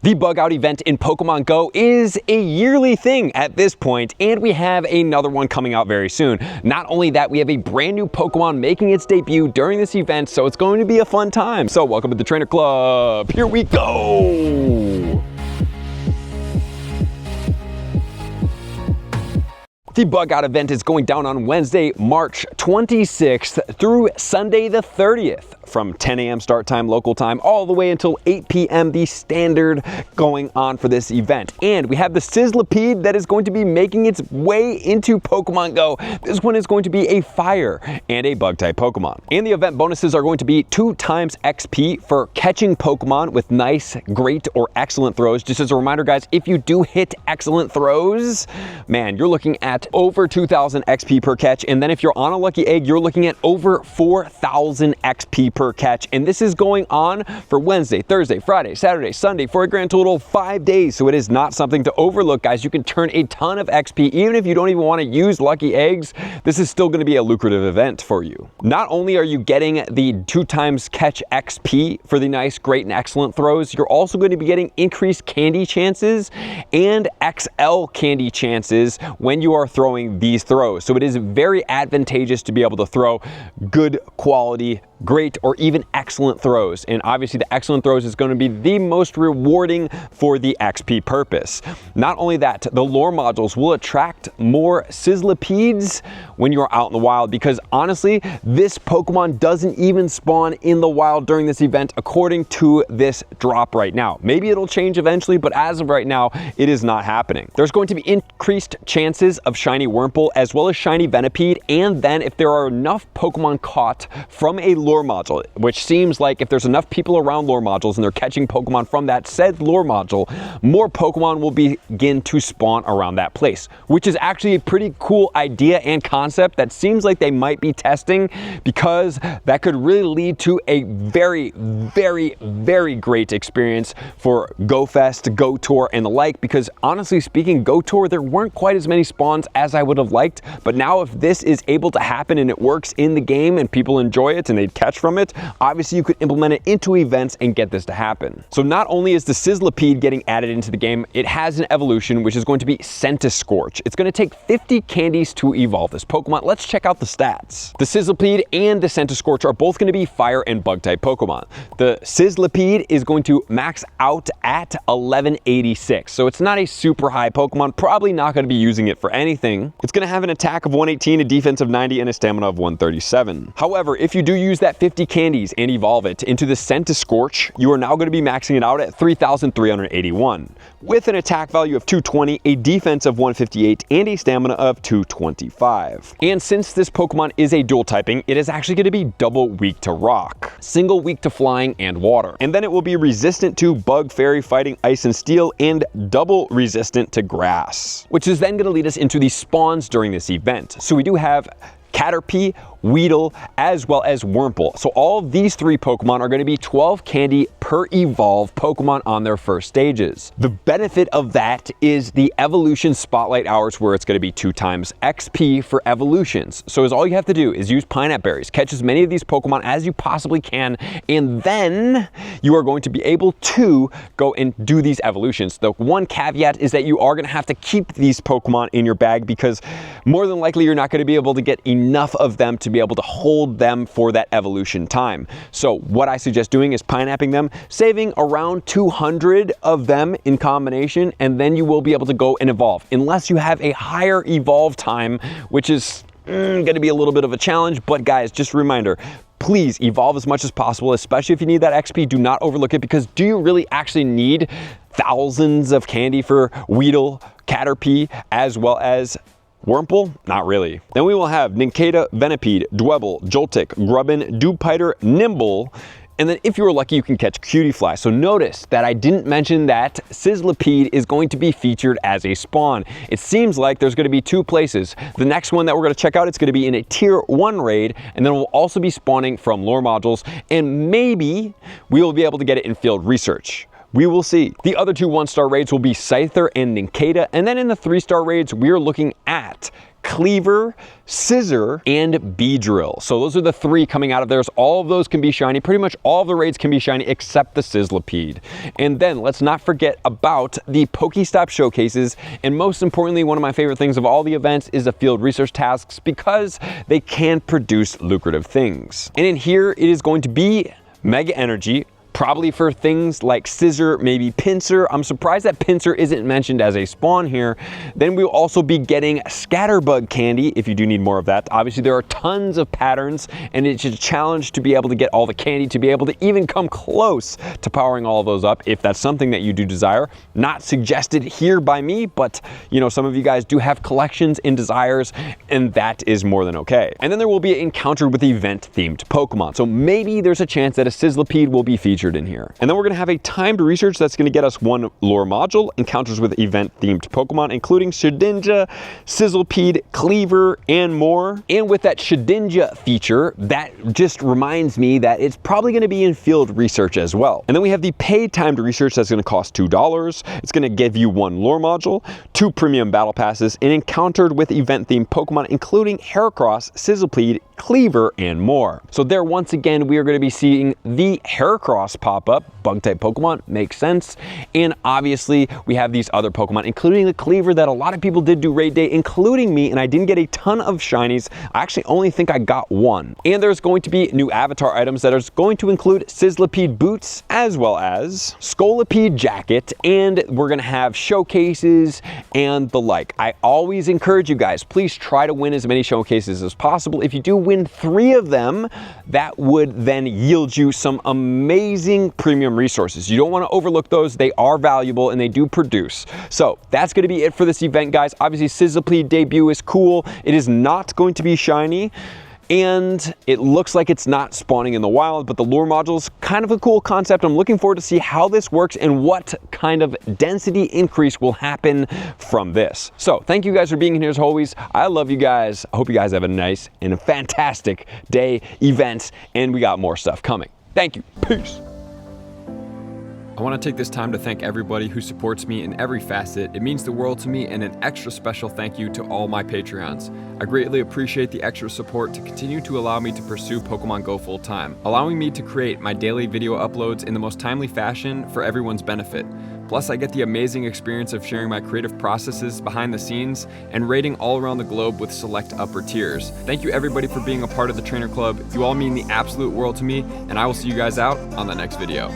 The bug out event in Pokemon Go is a yearly thing at this point, and we have another one coming out very soon. Not only that, we have a brand new Pokemon making its debut during this event, so it's going to be a fun time. So welcome to the Trainer Club. Here we go. The bug out event is going down on Wednesday, March 26th through Sunday the 30th from 10 a.m. start time, local time, all the way until 8 p.m. the standard going on for this event. And we have the Sizzlipede that is going to be making its way into Pokemon Go. This one is going to be a fire and a bug type Pokemon. And the event bonuses are going to be 2 times XP for catching Pokemon with nice, great, or excellent throws. Just as a reminder, guys, if you do hit excellent throws, man, you're looking at over 2,000 XP per catch. And then if you're on a lucky egg, you're looking at over 4,000 XP per catch. And this is going on for Wednesday, Thursday, Friday, Saturday, Sunday for a grand total of 5 days. So it is not something to overlook, guys. You can turn a ton of XP. Even if you don't even want to use lucky eggs, this is still going to be a lucrative event for you. Not only are you getting the 2 times catch XP for the nice, great, and excellent throws, you're also going to be getting increased candy chances and XL candy chances when you are throwing these throws. So it is very advantageous to be able to throw good quality, great, or even excellent throws. And obviously the excellent throws is going to be the most rewarding for the XP purpose. Not only that, the lore modules will attract more Sizzlipedes when you're out in the wild, because honestly, this Pokemon doesn't even spawn in the wild during this event according to this drop right now. Maybe it'll change eventually, but as of right now, it is not happening. There's going to be increased chances of shiny Wurmple as well as shiny Venipede, and then if there are enough Pokemon caught from a lore module, which seems like if there's enough people around lore modules and they're catching Pokemon from that said lore module, more Pokemon will begin to spawn around that place, which is actually a pretty cool idea and concept that seems like they might be testing, because that could really lead to a very, very, very great experience for Go Fest, Go Tour, and the like, because honestly speaking, Go Tour, there weren't quite as many spawns as I would have liked, but now if this is able to happen and it works in the game and people enjoy it and they catch from it, obviously you could implement it into events and get this to happen. So not only is the Sizzlipede getting added into the game, it has an evolution which is going to be Centiskorch. It's going to take 50 candies to evolve this Pokemon. Let's check out the stats. The Sizzlipede and the Centiskorch are both going to be fire and bug type Pokemon. The Sizzlipede is going to max out at 1186, so it's not a super high Pokemon, probably not going to be using it for anything. It's going to have an attack of 118, a defense of 90, and a stamina of 137. However, if you do use that 50 candies and evolve it into the Centiskorch, you are now going to be maxing it out at 3,381 with an attack value of 220, a defense of 158, and a stamina of 225. And since this Pokemon is a dual typing, it is actually going to be double weak to rock, single weak to flying and water. And then it will be resistant to bug, fairy, fighting, ice, and steel, and double resistant to grass, which is then going to lead us into the spawns during this event. So we do have Caterpie, Weedle, as well as Wurmple. So all of these 3 Pokemon are going to be 12 candy per evolve Pokemon on their first stages. The benefit of that is the evolution spotlight hours, where it's going to be 2 times XP for evolutions. So all you have to do is use Pineapple Berries, catch as many of these Pokemon as you possibly can, and then you are going to be able to go and do these evolutions. The one caveat is that you are going to have to keep these Pokemon in your bag, because more than likely you're not going to be able to get enough of them to be able to hold them for that evolution time. So what I suggest doing is pineapping them, saving around 200 of them in combination, and then you will be able to go and evolve, unless you have a higher evolve time, which is going to be a little bit of a challenge. But guys, just a reminder, please evolve as much as possible, especially if you need that XP. Do not overlook it, because do you really actually need thousands of candy for Weedle, Caterpie, as well as Wurmple? Not really. Then we will have Nincada, Venipede, Dwebble, Joltik, Grubbin, Dewpider, Nimble, and then if you were lucky, you can catch Cutiefly. So notice that I didn't mention that Sizzlipede is going to be featured as a spawn. It seems like there's going to be 2 places. The next one that we're going to check out, it's going to be in a tier 1 raid, and then we'll also be spawning from lore modules, and maybe we will be able to get it in field research. We will see. The other 2 1-star raids will be Scyther and Nincada, and then in the 3-star raids, we're looking at Cleaver, Scissor, and Beedrill. So those are the 3 coming out of there. All of those can be shiny. Pretty much all of the raids can be shiny except the Sizzlipede. And then let's not forget about the Pokestop Showcases. And most importantly, one of my favorite things of all the events is the field research tasks, because they can produce lucrative things. And in here, it is going to be Mega Energy, probably for things like Scissor, maybe Pinsir. I'm surprised that Pinsir isn't mentioned as a spawn here. Then we'll also be getting Scatterbug candy if you do need more of that. Obviously, there are tons of patterns, and it's a challenge to be able to get all the candy to be able to even come close to powering all of those up, if that's something that you do desire. Not suggested here by me, but you know, some of you guys do have collections and desires, and that is more than okay. And then there will be an encounter with event-themed Pokemon. So maybe there's a chance that a Sizzlipede will be featured in here. And then we're going to have a timed research that's going to get us 1 lore module, encounters with event-themed Pokemon, including Shedinja, Sizzlipede, Cleaver, and more. And with that Shedinja feature, that just reminds me that it's probably going to be in field research as well. And then we have the paid timed research that's going to cost $2. It's going to give you 1 lore module, 2 premium battle passes, and encountered with event-themed Pokemon, including Heracross, Sizzlipede, Cleaver, and more. So there, once again, we are going to be seeing the Heracross pop up. Bug type Pokemon makes sense. And obviously we have these other Pokemon, including the Cleaver, that a lot of people did do raid day, including me, and I didn't get a ton of shinies. I actually only think I got 1. And there's going to be new avatar items that are going to include Sizzlipede boots, as well as Scolipede jacket, and we're going to have showcases and the like. I always encourage you guys, please try to win as many showcases as possible. If you do win 3 of them, that would then yield you some amazing premium resources. You don't want to overlook those. They are valuable and they do produce. So that's going to be it for this event, guys. Obviously, Sizzlipede Debut is cool. It is not going to be shiny, and it looks like it's not spawning in the wild, but the lure module is kind of a cool concept. I'm looking forward to see how this works and what kind of density increase will happen from this. So thank you guys for being here as always. I love you guys. I hope you guys have a nice and a fantastic day, events, and we got more stuff coming. Thank you. Peace. I want to take this time to thank everybody who supports me in every facet. It means the world to me, and an extra special thank you to all my Patreons. I greatly appreciate the extra support to continue to allow me to pursue Pokemon Go full time, allowing me to create my daily video uploads in the most timely fashion for everyone's benefit. Plus, I get the amazing experience of sharing my creative processes behind the scenes and raiding all around the globe with select upper tiers. Thank you everybody for being a part of the Trainer Club. You all mean the absolute world to me, and I will see you guys out on the next video.